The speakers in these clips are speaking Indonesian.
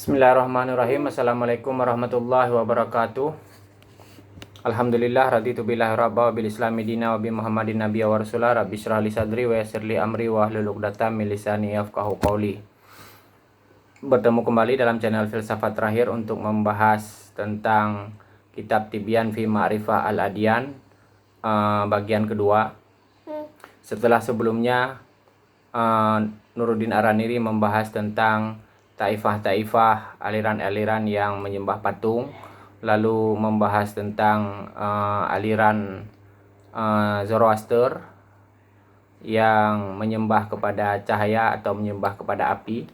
Bismillahirrahmanirrahim. Assalamualaikum warahmatullahi wabarakatuh. Alhamdulillah raditu billahi rabba wa bil islami dina wa bi Muhammadin nabiyya wa rasula. Rabbi shrah li sadri wa yassir li amri wa hlul 'uqdatam min lisani yafqahu qawli. Bertemu kembali dalam channel Filsafat Terakhir untuk membahas tentang kitab Tibyan fi Ma'rifah al-Adyan bagian kedua. Setelah sebelumnya Nuruddin Araniri membahas tentang taifah-taifah, aliran-aliran yang menyembah patung, lalu membahas tentang aliran Zoroaster yang menyembah kepada cahaya atau menyembah kepada api.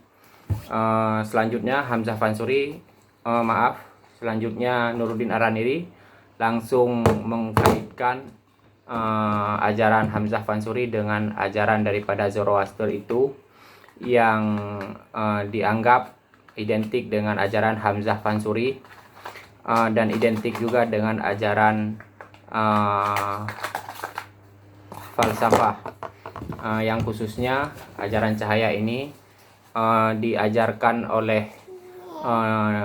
Selanjutnya selanjutnya Nuruddin Araniri langsung mengkaitkan ajaran Hamzah Fansuri dengan ajaran daripada Zoroaster itu yang dianggap identik dengan ajaran Hamzah Fansuri dan identik juga dengan ajaran falsafah yang khususnya ajaran cahaya ini diajarkan oleh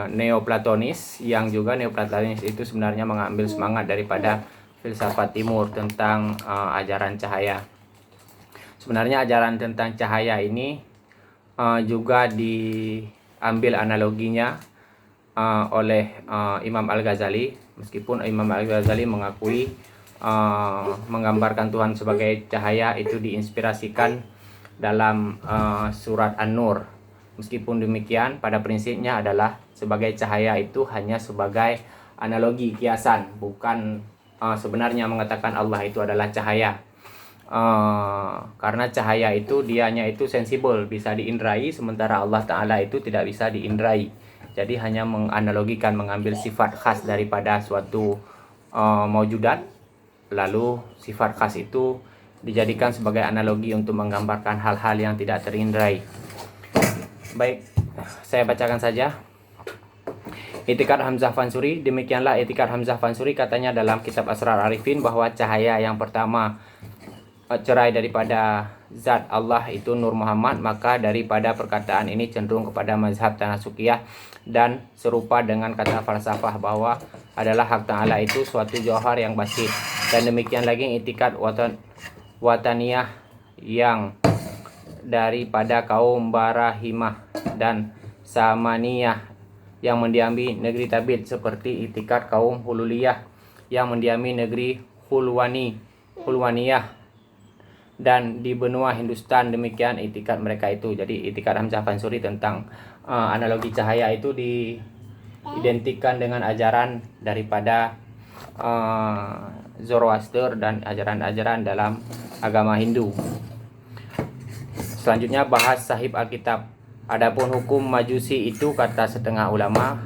Neoplatonis, yang juga Neoplatonis itu sebenarnya mengambil semangat daripada filsafat timur tentang ajaran cahaya. Sebenarnya ajaran tentang cahaya ini juga diambil analoginya oleh Imam Al-Ghazali, meskipun Imam Al-Ghazali mengakui menggambarkan Tuhan sebagai cahaya itu diinspirasikan dalam surat An-Nur. Meskipun demikian, pada prinsipnya adalah sebagai cahaya itu hanya sebagai analogi, kiasan, bukan sebenarnya mengatakan Allah itu adalah cahaya. Karena cahaya itu dianya itu sensibel, bisa diindrai, sementara Allah Ta'ala itu tidak bisa diindrai. Jadi hanya menganalogikan, mengambil sifat khas daripada suatu maujudat, lalu sifat khas itu dijadikan sebagai analogi untuk menggambarkan hal-hal yang tidak terindrai. Baik, saya bacakan saja. Itikad Hamzah Fansuri. Demikianlah itikad Hamzah Fansuri, katanya dalam kitab Asrar Arifin, bahwa cahaya yang pertama cerai daripada zat Allah itu Nur Muhammad. Maka daripada perkataan ini cenderung kepada mazhab Tanasukiyah dan serupa dengan kata falsafah bahwa adalah hak Ta'ala itu suatu jauhar yang basit. Dan demikian lagi itikad wataniyah yang daripada kaum Barahimah dan Samaniyah yang mendiami negeri Tabid, seperti itikad kaum Hululiyah yang mendiami negeri Hulwaniyah dan di benua Hindustan. Demikian itikad mereka itu. Jadi itikad Hamzah Fansuri tentang analogi cahaya itu diidentikan dengan ajaran daripada Zoroaster dan ajaran-ajaran dalam agama Hindu. Selanjutnya bahas sahib Alkitab. Adapun hukum Majusi itu, kata setengah ulama,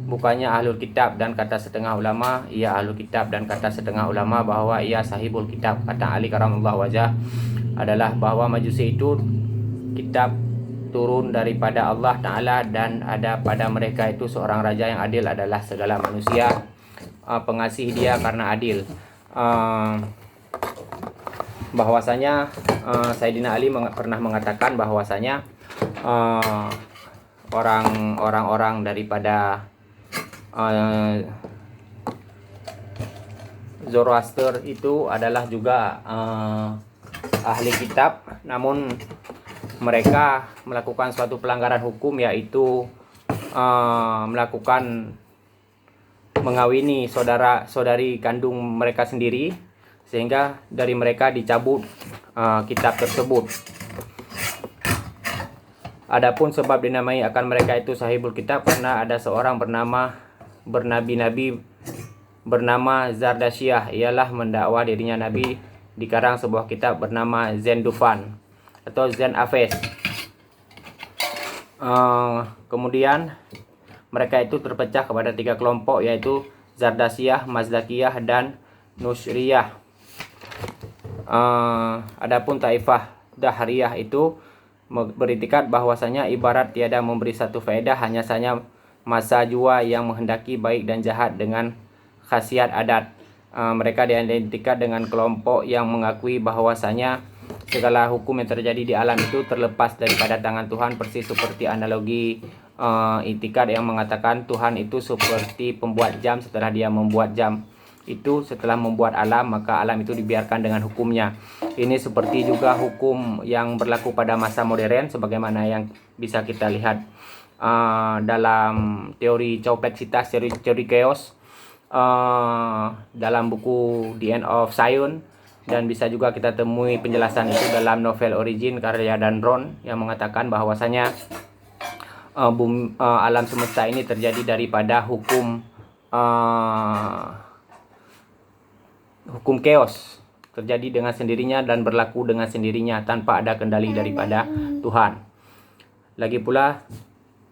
bukannya ahlul kitab, dan kata setengah ulama ia ahlul kitab, dan kata setengah ulama bahwa ia sahibul kitab. Kata Ali karamallahu wajah adalah bahwa Majusi itu kitab turun daripada Allah Ta'ala, dan ada pada mereka itu seorang raja yang adil adalah segala manusia, pengasih dia karena adil. Bahwasanya Sayyidina Ali pernah mengatakan bahwasanya orang-orang daripada Zoroaster itu adalah juga ahli kitab, namun mereka melakukan suatu pelanggaran hukum, yaitu melakukan mengawini saudari kandung mereka sendiri, sehingga dari mereka dicabut kitab tersebut. Adapun sebab dinamai akan mereka itu sahibul kitab, karena ada seorang bernabi-nabi bernama Zardashiah, ialah mendakwa dirinya nabi, dikarang sebuah kitab bernama Zendufan atau Zen Afes. Kemudian mereka itu terpecah kepada 3 kelompok, yaitu Zardashiah, Mazdakiyah, dan Nusriyah. Adapun taifah Dahriyah itu beritikad bahwasanya ibarat tiada memberi satu faedah, hanya saja masa jua yang menghendaki baik dan jahat dengan khasiat adat. Mereka diidentikan dengan kelompok yang mengakui bahwasanya segala hukum yang terjadi di alam itu terlepas daripada tangan Tuhan, persis seperti analogi itikad yang mengatakan Tuhan itu seperti pembuat jam. Setelah dia membuat jam itu, setelah membuat alam, maka alam itu dibiarkan dengan hukumnya. Ini seperti juga hukum yang berlaku pada masa modern, sebagaimana yang bisa kita lihat dalam teori compleksitas, teori chaos, dalam buku The End of Science, dan bisa juga kita temui penjelasan itu dalam novel Origin karya Dan Brown yang mengatakan bahwasanya alam semesta ini terjadi daripada hukum chaos, terjadi dengan sendirinya dan berlaku dengan sendirinya tanpa ada kendali daripada Tuhan. Lagi pula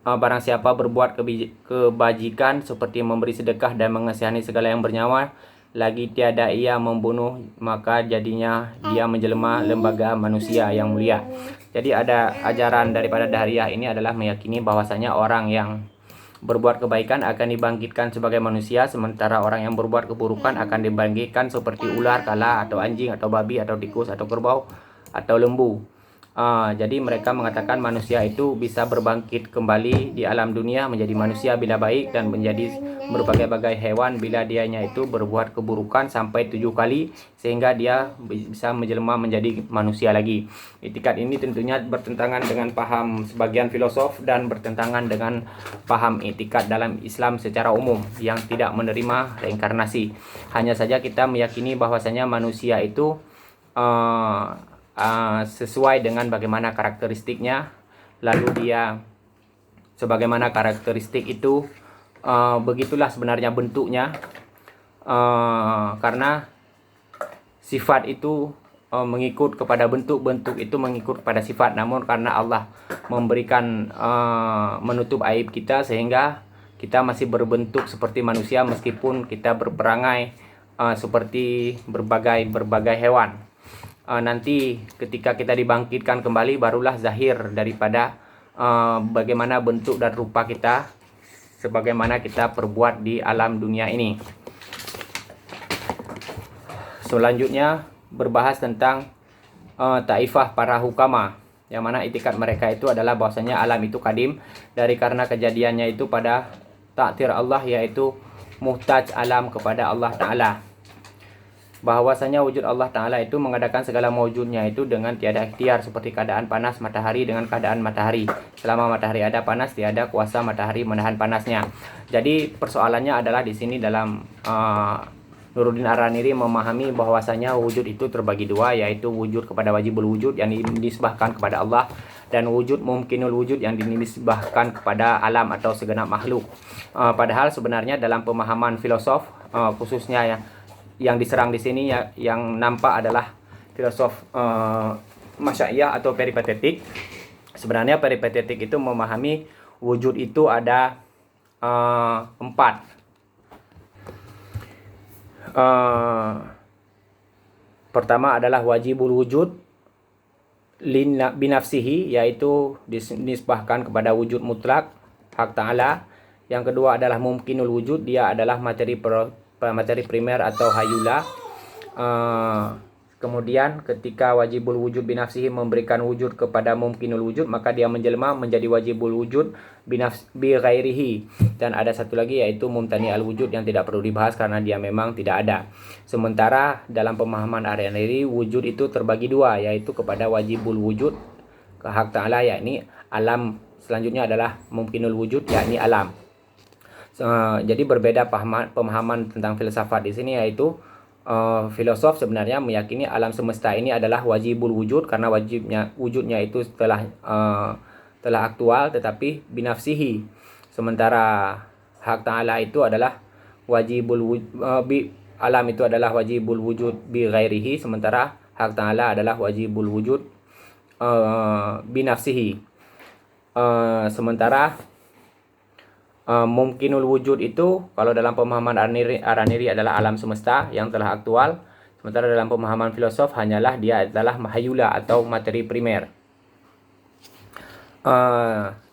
barang siapa berbuat kebajikan seperti memberi sedekah dan mengasihani segala yang bernyawa, lagi tiada ia membunuh, maka jadinya dia menjelma lembaga manusia yang mulia. Jadi ada ajaran daripada Dahriyah ini adalah meyakini bahwasanya orang yang berbuat kebaikan akan dibangkitkan sebagai manusia, sementara orang yang berbuat keburukan akan dibangkitkan seperti ular, kala, atau anjing, atau babi, atau tikus, atau kerbau, atau lembu. Jadi mereka mengatakan manusia itu bisa berbangkit kembali di alam dunia menjadi manusia bila baik, dan menjadi berbagai-bagai hewan bila dianya itu berbuat keburukan sampai 7 kali, sehingga dia bisa menjelma menjadi manusia lagi. Itikad ini tentunya bertentangan dengan paham sebagian filosof dan bertentangan dengan paham itikad dalam Islam secara umum yang tidak menerima reinkarnasi. Hanya saja kita meyakini bahwasanya manusia itu sesuai dengan bagaimana karakteristiknya, lalu dia sebagaimana karakteristik itu begitulah sebenarnya bentuknya, karena sifat itu mengikut kepada bentuk itu mengikut pada sifat. Namun karena Allah memberikan menutup aib kita sehingga kita masih berbentuk seperti manusia meskipun kita berperangai seperti berbagai hewan. Nanti ketika kita dibangkitkan kembali, barulah zahir daripada bagaimana bentuk dan rupa kita sebagaimana kita perbuat di alam dunia ini. Selanjutnya berbahas tentang taifah para hukama, yang mana itikad mereka itu adalah bahwasanya alam itu kadim dari karena kejadiannya itu pada takdir Allah, yaitu muhtaj alam kepada Allah Ta'ala. Bahwasanya wujud Allah Ta'ala itu mengadakan segala wujudnya itu dengan tiada ikhtiar, seperti keadaan panas matahari dengan keadaan matahari. Selama matahari ada panas, tiada kuasa matahari menahan panasnya. Jadi persoalannya adalah di sini dalam Nuruddin Ar-Raniri memahami bahwasanya wujud itu terbagi dua, yaitu wujud kepada wajibul wujud yang dinisbahkan kepada Allah, dan wujud mumkinul wujud yang dinisbahkan kepada alam atau segenap makhluk. Padahal sebenarnya dalam pemahaman filosof, khususnya yang diserang di sini yang nampak adalah filosof Masyaiyah atau peripatetik. Sebenarnya peripatetik itu memahami wujud itu ada 4. Pertama adalah wajibul wujud binafsihi, yaitu dinisbahkan kepada wujud mutlak hak Ta'ala. Yang kedua adalah mumkinul wujud, dia adalah materi primer atau hayula. Kemudian ketika wajibul wujud binafsihi memberikan wujud kepada mumkinul wujud, maka dia menjelma menjadi wajibul wujud bi ghairihi. Dan ada satu lagi yaitu mumtani al wujud yang tidak perlu dibahas karena dia memang tidak ada. Sementara dalam pemahaman Ar-Raniri wujud itu terbagi dua, yaitu kepada wajibul wujud ke hak Ta'ala, yakni alam. Selanjutnya adalah mumkinul wujud, yakni alam. Jadi berbeda pemahaman tentang filsafat di sini, yaitu filosof sebenarnya meyakini alam semesta ini adalah wajibul wujud karena wujudnya itu telah aktual tetapi binafsihi. Sementara hak Ta'ala itu adalah wajibul wujud, alam itu adalah wajibul wujud bi ghairihi, sementara hak Ta'ala adalah wajibul wujud binafsihi. Sementara mumkinul wujud itu kalau dalam pemahaman Ar-Raniri adalah alam semesta yang telah aktual, sementara dalam pemahaman filosof hanyalah dia adalah mahayula atau materi primer.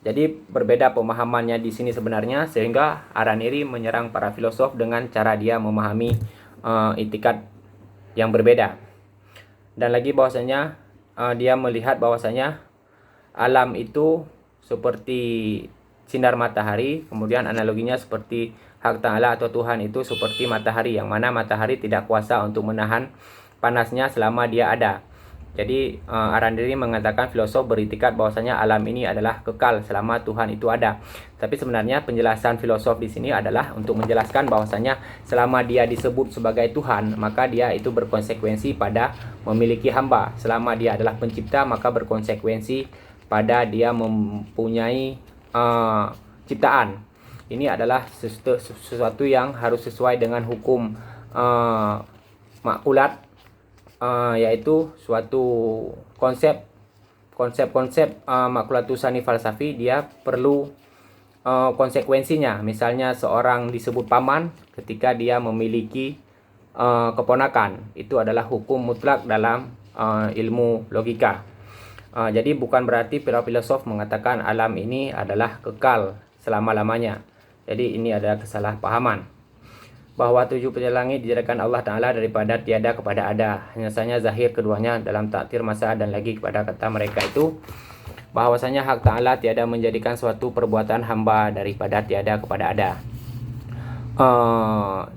Jadi berbeda pemahamannya di sini sebenarnya, sehingga Ar-Raniri menyerang para filosof dengan cara dia memahami itikad yang berbeda. Dan lagi bahwasanya dia melihat bahwasanya alam itu seperti sinar matahari, kemudian analoginya seperti hak Ta'ala atau Tuhan itu seperti matahari, yang mana matahari tidak kuasa untuk menahan panasnya selama dia ada. Jadi Arandiri mengatakan filosof beritikat bahwasanya alam ini adalah kekal selama Tuhan itu ada. Tapi sebenarnya penjelasan filosof di sini adalah untuk menjelaskan bahwasanya selama dia disebut sebagai Tuhan, maka dia itu berkonsekuensi pada memiliki hamba. Selama dia adalah pencipta, maka berkonsekuensi pada dia mempunyai ciptaan. Ini adalah sesuatu yang harus sesuai dengan hukum makulat, yaitu suatu konsep makulatus sani falsafi, dia perlu konsekuensinya. Misalnya seorang disebut paman ketika dia memiliki keponakan, itu adalah hukum mutlak dalam ilmu logika. Jadi bukan berarti para filosof mengatakan alam ini adalah kekal selama-lamanya. Jadi ini adalah kesalahpahaman. Bahwa 7 pencipta langit dijadikan Allah Ta'ala daripada tiada kepada ada. Hanya saja zahir keduanya dalam takdir masa dan lagi kepada kata mereka itu bahwasanya hak Ta'ala tiada menjadikan suatu perbuatan hamba daripada tiada kepada ada.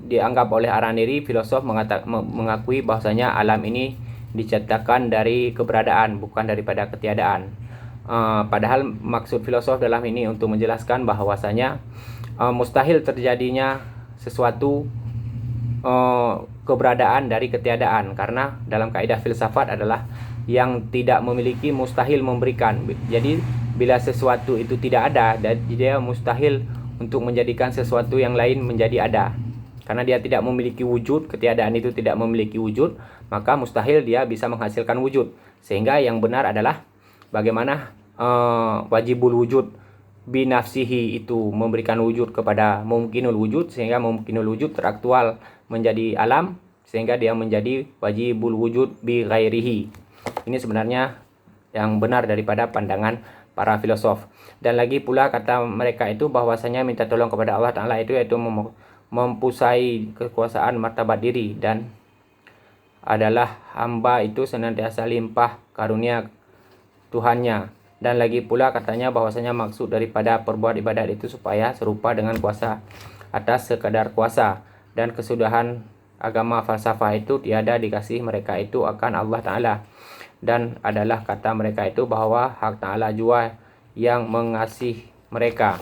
Dianggap oleh Arandiri, filosof mengakui bahwasanya alam ini diciptakan dari keberadaan, bukan daripada ketiadaan. Padahal maksud filosof dalam ini untuk menjelaskan bahwasanya mustahil terjadinya sesuatu keberadaan dari ketiadaan, karena dalam kaidah filsafat adalah yang tidak memiliki mustahil memberikan. Jadi bila sesuatu itu tidak ada, dan dia mustahil untuk menjadikan sesuatu yang lain menjadi ada. Karena dia tidak memiliki wujud, ketiadaan itu tidak memiliki wujud, maka mustahil dia bisa menghasilkan wujud. Sehingga yang benar adalah bagaimana wajibul wujud binafsihi itu memberikan wujud kepada mumkinul wujud, sehingga mumkinul wujud teraktual menjadi alam, sehingga dia menjadi wajibul wujud bi ghairihi. Ini sebenarnya yang benar daripada pandangan para filosof. Dan lagi pula kata mereka itu bahwasanya minta tolong kepada Allah Ta'ala itu yaitu mempusai kekuasaan martabat diri, dan adalah hamba itu senantiasa limpah karunia Tuhannya. Dan lagi pula katanya bahwasanya maksud daripada perbuat ibadat itu supaya serupa dengan kuasa atas sekadar kuasa, dan kesudahan agama falsafah itu tiada dikasih mereka itu akan Allah Ta'ala, dan adalah kata mereka itu bahwa hak Ta'ala jua yang mengasih mereka.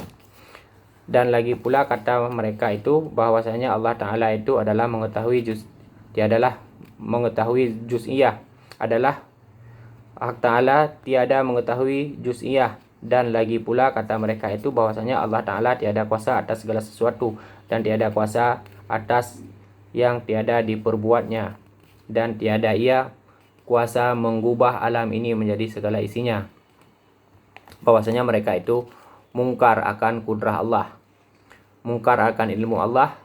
Dan lagi pula kata mereka itu bahwasanya Allah Ta'ala itu adalah mengetahui tiadalah mengetahui juz'iyah, adalah hak Ta'ala tiada mengetahui juz'iyah. Dan lagi pula kata mereka itu bahwasanya Allah Ta'ala tiada kuasa atas segala sesuatu, dan tiada kuasa atas yang tiada diperbuatnya, dan tiada ia kuasa mengubah alam ini menjadi segala isinya. Bahwasanya mereka itu mungkar akan kudrah Allah, mungkar akan ilmu Allah,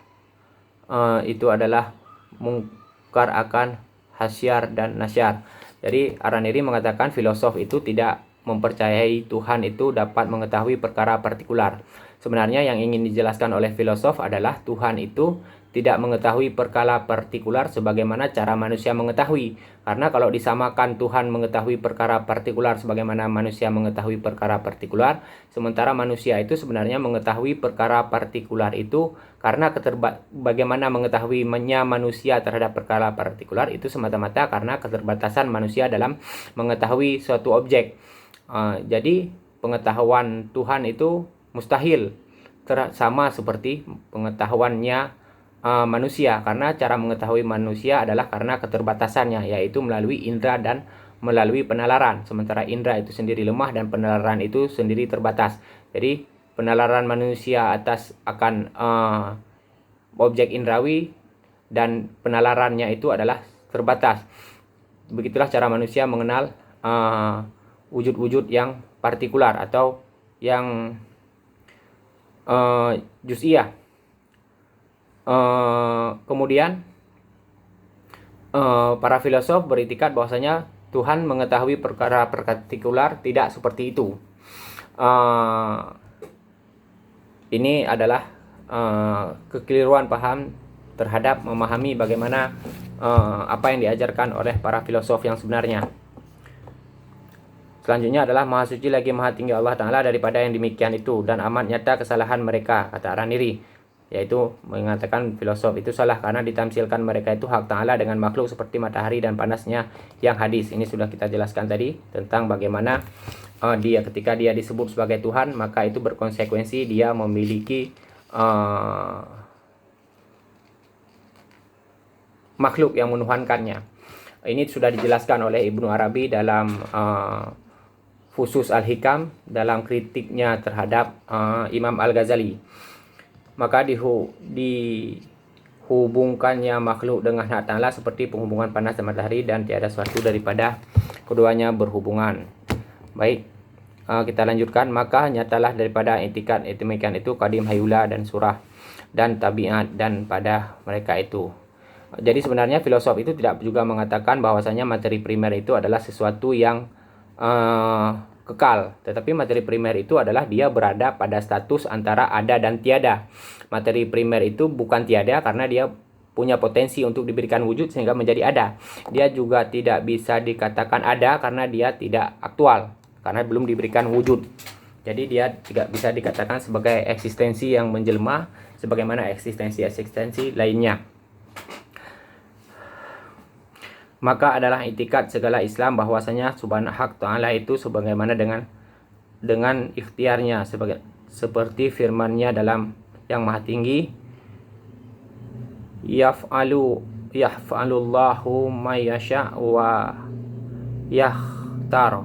itu adalah mungkar akan hasyar dan nasyar. Jadi Arandiri mengatakan filosof itu tidak mempercayai Tuhan itu dapat mengetahui perkara partikular. Sebenarnya yang ingin dijelaskan oleh filosof adalah Tuhan itu tidak mengetahui perkara partikular sebagaimana cara manusia mengetahui. Karena kalau disamakan Tuhan mengetahui perkara partikular sebagaimana manusia mengetahui perkara partikular, sementara manusia itu sebenarnya mengetahui perkara partikular itu karena bagaimana mengetahuinya manusia terhadap perkara partikular itu semata-mata karena keterbatasan manusia dalam mengetahui suatu objek. Jadi pengetahuan Tuhan itu mustahil sama seperti pengetahuannya manusia, karena cara mengetahui manusia adalah karena keterbatasannya, yaitu melalui indera dan melalui penalaran. Sementara indera itu sendiri lemah dan penalaran itu sendiri terbatas. Jadi penalaran manusia atas akan objek indrawi dan penalarannya itu adalah terbatas. Begitulah cara manusia mengenal wujud-wujud yang partikular atau yang juz'iyah. Kemudian para filosof beritikat bahwasanya Tuhan mengetahui perkara partikular, tidak seperti itu. Ini adalah kekeliruan paham terhadap memahami bagaimana apa yang diajarkan oleh para filosof yang sebenarnya. Selanjutnya adalah maha suci lagi maha tinggi Allah Ta'ala daripada yang demikian itu, dan amat nyata kesalahan mereka, kata Ar-Niri. Yaitu mengatakan filosof itu salah karena ditamsilkan mereka itu hak Ta'ala dengan makhluk seperti matahari dan panasnya yang hadis. Ini sudah kita jelaskan tadi tentang bagaimana dia ketika dia disebut sebagai Tuhan, maka itu berkonsekuensi dia memiliki makhluk yang menuhankannya. Ini sudah dijelaskan oleh Ibnu Arabi dalam Fusus Al-Hikam dalam kritiknya terhadap Imam Al-Ghazali. Maka dihubungkannya makhluk dengan hak Ta'ala seperti penghubungan panas dan matahari, dan tiada suatu daripada keduanya berhubungan. Baik, kita lanjutkan. Maka nyatalah daripada etikat demikian itu qadim hayula dan surah dan tabiat dan pada mereka itu. Jadi sebenarnya filosof itu tidak juga mengatakan bahwasanya materi primer itu adalah sesuatu yang kekal, tetapi materi primer itu adalah dia berada pada status antara ada dan tiada. Materi primer itu bukan tiada karena dia punya potensi untuk diberikan wujud sehingga menjadi ada. Dia juga tidak bisa dikatakan ada karena dia tidak aktual, karena belum diberikan wujud. Jadi dia tidak bisa dikatakan sebagai eksistensi yang menjelma sebagaimana eksistensi lainnya. Maka adalah itikat segala Islam bahwasanya subhanahu hak Ta'ala itu sebagaimana dengan ikhtiarnya, seperti firman-Nya dalam yang maha tinggi, yaf'alullahu ma yasha' wa yakhtar.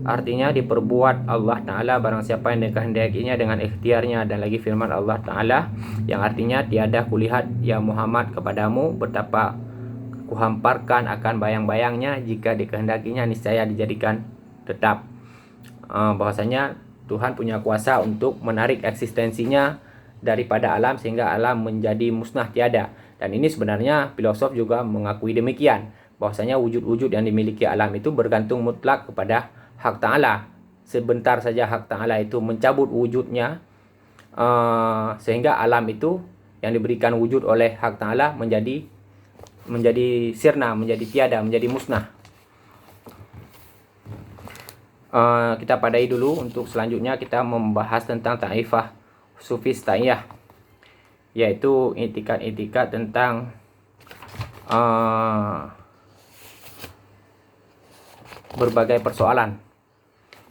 Artinya diperbuat Allah Ta'ala barang siapa yang dikehendakinya dengan ikhtiarnya. Dan lagi firman Allah Ta'ala yang artinya tiada kulihat ya Muhammad kepadamu betapa kuhamparkan akan bayang-bayangnya, jika dikehendakinya niscaya dijadikan tetap. Bahwasanya Tuhan punya kuasa untuk menarik eksistensinya daripada alam sehingga alam menjadi musnah tiada. Dan ini sebenarnya filosof juga mengakui demikian, bahwasanya wujud-wujud yang dimiliki alam itu bergantung mutlak kepada hak Ta'ala. Sebentar saja hak Ta'ala itu mencabut wujudnya, sehingga alam itu yang diberikan wujud oleh hak Ta'ala menjadi sirna, menjadi tiada, menjadi musnah. Kita padai dulu. Untuk selanjutnya kita membahas tentang ta'ifah sufistiyah, yaitu itikat-itikat tentang berbagai persoalan.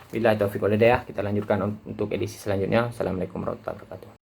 Billahi taufiq wal hidayah. Kita lanjutkan untuk edisi selanjutnya. Assalamualaikum warahmatullahi wabarakatuh.